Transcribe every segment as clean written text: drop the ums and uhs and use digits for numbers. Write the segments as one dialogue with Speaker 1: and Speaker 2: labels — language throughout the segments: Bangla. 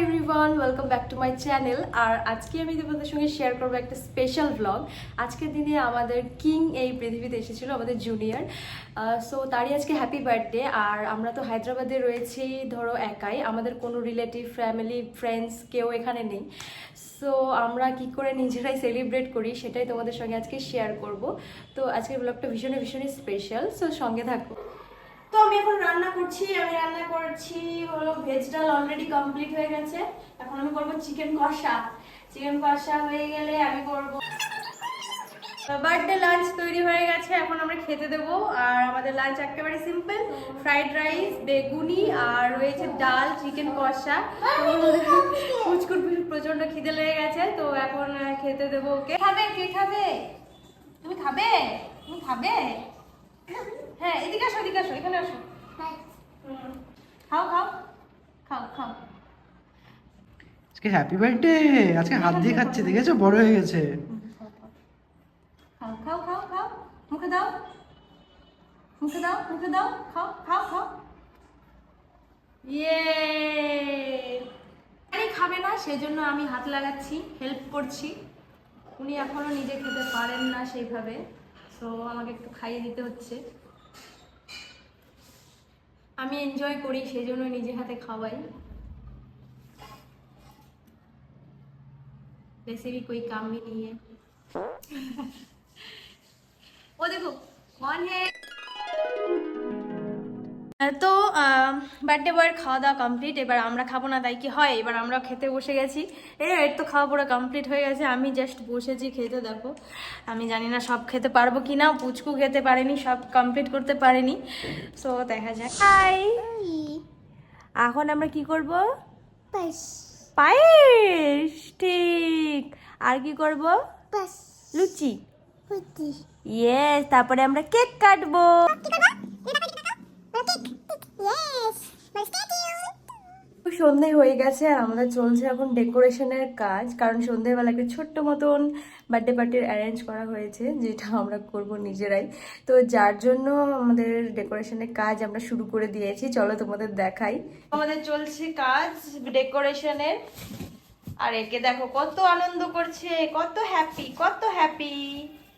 Speaker 1: Everyone, welcome back to my channel. আর আজকে আমি তোমাদের সঙ্গে শেয়ার করবো একটা স্পেশাল ব্লগ। আজকের দিনে আমাদের কিং এই পৃথিবীতে এসেছিল, আমাদের জুনিয়র। সো তারই আজকে হ্যাপি বার্থডে। আর আমরা তো হায়দ্রাবাদে রয়েছি ধরো একাই, আমাদের কোনো রিলেটিভ, ফ্যামিলি, ফ্রেন্ডস কেউ এখানে নেই। সো আমরা কি করে নিজেরাই সেলিব্রেট করি সেটাই তোমাদের সঙ্গে আজকে শেয়ার করব। তো আজকের ব্লগটা ভীষণই ভীষণই স্পেশাল, সো সঙ্গে থাকো। তো আমি এখন রান্না করছি হলো ভেজ ডাল অলরেডি কমপ্লিট হয়ে গেছে। এখন আমি করব চিকেন কষা হয়ে গেলে আমি করব বার্থডে লাঞ্চ তৈরি হয়ে গেছে, এখন আমরা খেতে দেবো। আর আমাদের লাঞ্চ একেবারে সিম্পল, ফ্রাইড রাইস, বেগুনি আর রয়েছে ডাল, চিকেন কষা। ফুচকুর প্রচন্ড খিদে লেগে গেছে, তো এখন খেতে দেবো ওকে। কে খাবে? তুমি খাবে? হ্যাঁ, এদিকে আসো, এখানে আসো। খাও।
Speaker 2: আজকে হ্যাপি বার্থডে, আজকে হাত দিয়ে খাচ্ছে, দেখেছো বড় হয়ে গেছে।
Speaker 1: খাও, মুখে দাও, খাও। ইয়ে, খাবে না সেজন্য আমি হাত লাগাচ্ছি, হেল্প করছি। উনি এখনো নিজে খেতে পারেন না সেইভাবে, সো আমাকে একটু খাইয়ে দিতে হচ্ছে। আমি এনজয় করি সেই জন্য নিজে হাতে খাওয়াই। वैसे भी कोई काम भी नहीं है। वो देखो कौन है। তো বার্থডে বয়ের খাওয়া দাওয়া কমপ্লিট। এবার আমরা খাবো না তাই কি হয়, এবার আমরা খেতে বসে গেছি। এর তো খাওয়া পুরো কমপ্লিট হয়ে গেছে, আমি জাস্ট বসেছি খেতে। দেখো, আমি জানি না সব খেতে পারবো কি না, পুচকু খেতে পারেনি, সব কমপ্লিট করতে পারেনি। সো দেখা যাক। হাই, এখন আমরা কি করব? পায়েস, ঠিক। আর কি করব? লুচি। ইয়েস, তারপরে আমরা কেক কাটবো। সন্ধে হয়ে গেছে আর আমাদের চলছে এখন ডেকোরেশনের কাজ, কারণ সন্ধেবেলা একটা ছোট্ট মতন বার্থডে পার্টির অ্যারেঞ্জ করা হয়েছে, যেটা আমরা করব নিজেরাই। তো যার জন্য আমাদের ডেকোরেশনের কাজ আমরা শুরু করে দিয়েছি, চলো তোমাদের দেখাই। আমাদের চলছে কাজ ডেকোরেশনের। আর একে দেখো কত আনন্দ করছে, কত হ্যাপি।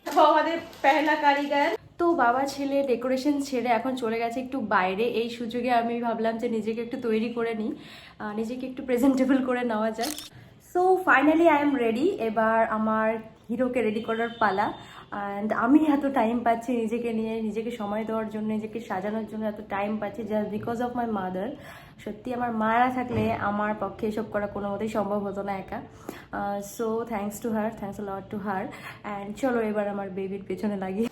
Speaker 1: তো আমাদের পহেলা কারিগর। তো বাবা ছেলে ডেকোরেশন ছেড়ে এখন চলে গেছে একটু বাইরে। এই সুযোগে আমি ভাবলাম যে নিজেকে একটু তৈরি করে নিই, নিজেকে একটু প্রেজেন্টেবল করে নেওয়া যায়। So finally I am ready. এবার আমার হিরোকে রেডি করার পালা। অ্যান্ড আমি এত টাইম পাচ্ছি নিজেকে নিয়ে, নিজেকে সময় দেওয়ার জন্য, নিজেকে সাজানোর জন্য এত টাইম পাচ্ছি just because of my mother. সত্যি আমার মায়েরা থাকলে আমার পক্ষে এসব করা কোনো মতেই সম্ভব হতো না একা। So thanks to her, thanks lot to her. And চলো এবার আমার বেবির পেছনে লাগি।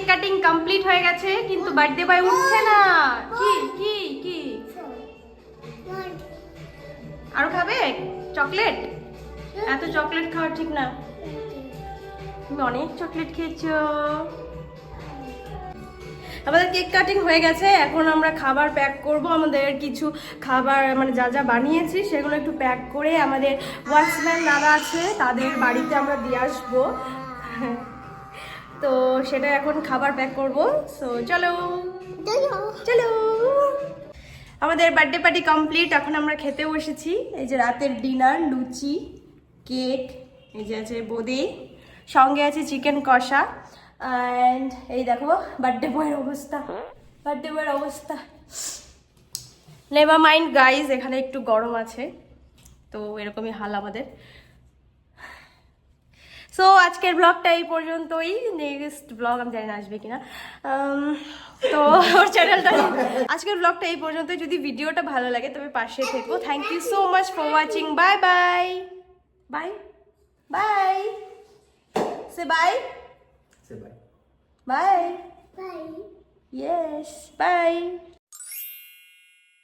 Speaker 1: কাটিং কমপ্লিট হয়ে গেছে, কিন্তু বার্থডে বয় উঠছে না। কি আরো খাবে চকলেট? এত চকলেট খাওয়া ঠিক না, তুমি অনেক চকলেট খেয়েছো। আমাদের কেক কাটিং হয়ে গেছে, এখন আমরা খাবার প্যাক করব। আমাদের কিছু খাবার মানে যা বানিয়েছি সেগুলো একটু প্যাক করে আমাদের ওয়াচম্যান দাদা আছে তাদের বাড়িতে আমরা দিয়ে আসবো। তো সেটা এখন খাবার প্যাক করব। সো চলো। আমাদের বার্থডে পার্টি কমপ্লিট, এখন আমরা খেতে বসেছি। এই যে রাতের ডিনার, লুচি, কেক, এই যে আছে বোঁদে, সঙ্গে আছে চিকেন কষা। অ্যান্ড এই দেখো বার্থডে বয়ের অবস্থা। নেভার মাইন্ড গাইজ, এখানে একটু গরম আছে, তো এরকমই হাল আমাদের। সো আজকের ব্লগটা এই পর্যন্তই। নেক্সট ব্লগ আমি জানি না আসবে কিনা। তো আমার চ্যানেলটা, আজকের ব্লগটা এই পর্যন্তই। যদি ভিডিওটা ভালো লাগে তবে পাশে থেকো। Thank you so much for watching. Bye bye bye bye, say bye bye, yes by.